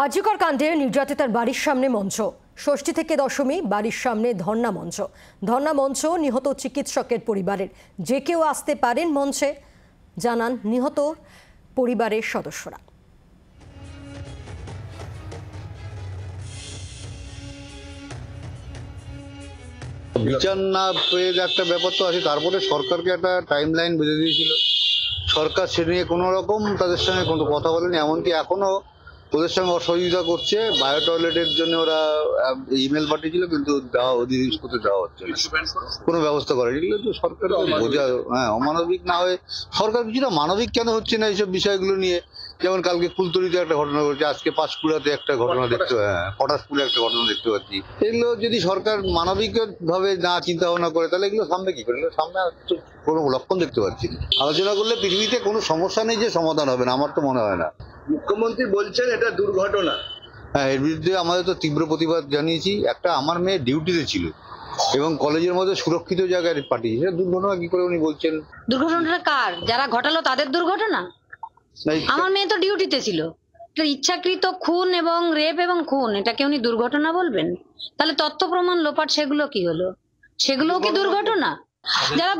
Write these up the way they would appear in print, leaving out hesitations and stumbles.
আজিকর কাণ্ডে নির্যাতিতার বাড়ির সামনে মঞ্চ, ষষ্ঠী থেকে দশমী বাড়ির সামনে ধর্ণা মঞ্চ। ধর্ণা মঞ্চ নিহত চিকিৎসকের পরিবারের, যে কেউ আসতে পারেন মঞ্চে, জানান নিহত পরিবারের সদস্যরা। বিচার না পেয়ে একটা ব্যাপার তো আছে, তারপরে সরকারকে একটা টাইম লাইন বেঁধে দিয়েছিল। সরকার সে নিয়ে কোনো রকম তাদের সঙ্গে কোনো কথা বলেনি, এমনকি এখনো ওদের সঙ্গে অসহযোগিতা করছে। বায়ো টয়লেটের জন্য ওরা ইমেল পাঠিয়েছিল, কিন্তু জিনিস করতে দেওয়া হচ্ছে না, কোনো ব্যবস্থা করে। এগুলো তো সরকার বোঝা, অমানবিক না হয়ে সরকার কিছুটা মানবিক কেন হচ্ছে না এইসব বিষয়গুলো নিয়ে। যেমন কালকে ফুলতলিতে একটা ঘটনা ঘটেছে, আজকে পাঁশকুড়াতে একটা ঘটনা দেখতে, পটাশপুরে একটা ঘটনা দেখতে পাচ্ছি। এগুলো যদি সরকার মানবিক ভাবে না চিন্তা ভাবনা করে, তাহলে এগুলো সামনে কি করে? এগুলো সামনে কোনো লক্ষণ দেখতে পাচ্ছি না। আলোচনা করলে পৃথিবীতে কোনো সমস্যা নেই যে সমাধান হবে না, আমার তো মনে হয় না। মুখ্যমন্ত্রী বলছেন এটা দুর্ঘটনা। হ্যাঁ, এর বিরুদ্ধে আমাদের তো তীব্র প্রতিবাদ জানিয়েছি। একটা আমার মেয়ে ডিউটিতে ছিল এবং কলেজের মধ্যে সুরক্ষিত জায়গায় পাঠিয়েছে, দুর্ঘটনা কি করে উনি বলছেন? দুর্ঘটনাটা কার? যারা ঘটালো তাদের দুর্ঘটনা? আমার মেয়ে তো ডিউটিতে ছিল। ইচ্ছাকৃত খুন এবং রেপ এবং খুন, এটাকে উনি দুর্ঘটনা বলবেন? তাহলে তথ্য প্রমাণ লোপাট, সেগুলো কি হলো? সেগুলোও কি দুর্ঘটনা? যারা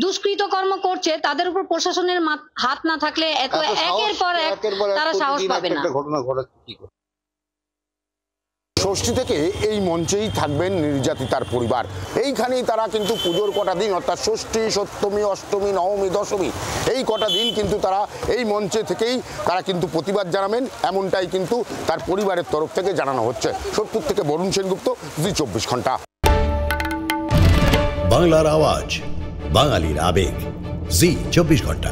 দুষ্কৃত কর্ম করছে তাদের উপর প্রশাসনের হাত না থাকলে এত একের পর এক তারা সাহস পাবে না। ষষ্ঠী থেকে এই মঞ্চেই থাকবেন নির্যাতিতার পরিবার। এইখানেই তারা কিন্তু পুজোর কটা দিন, অর্থাৎ ষষ্ঠী, সপ্তমী, অষ্টমী, নবমী, দশমী, এই কটা দিন কিন্তু তারা এই মঞ্চে থেকেই তারা কিন্তু প্রতিবাদ জানাবেন, এমনটাই কিন্তু তার পরিবারের তরফ থেকে জানানো হচ্ছে। সোদপুর থেকে বরুণ সেনগুপ্ত, জি 24 ঘন্টা। বাংলার আওয়াজ, বাঙালির আবেগ, জি 24 ঘন্টা।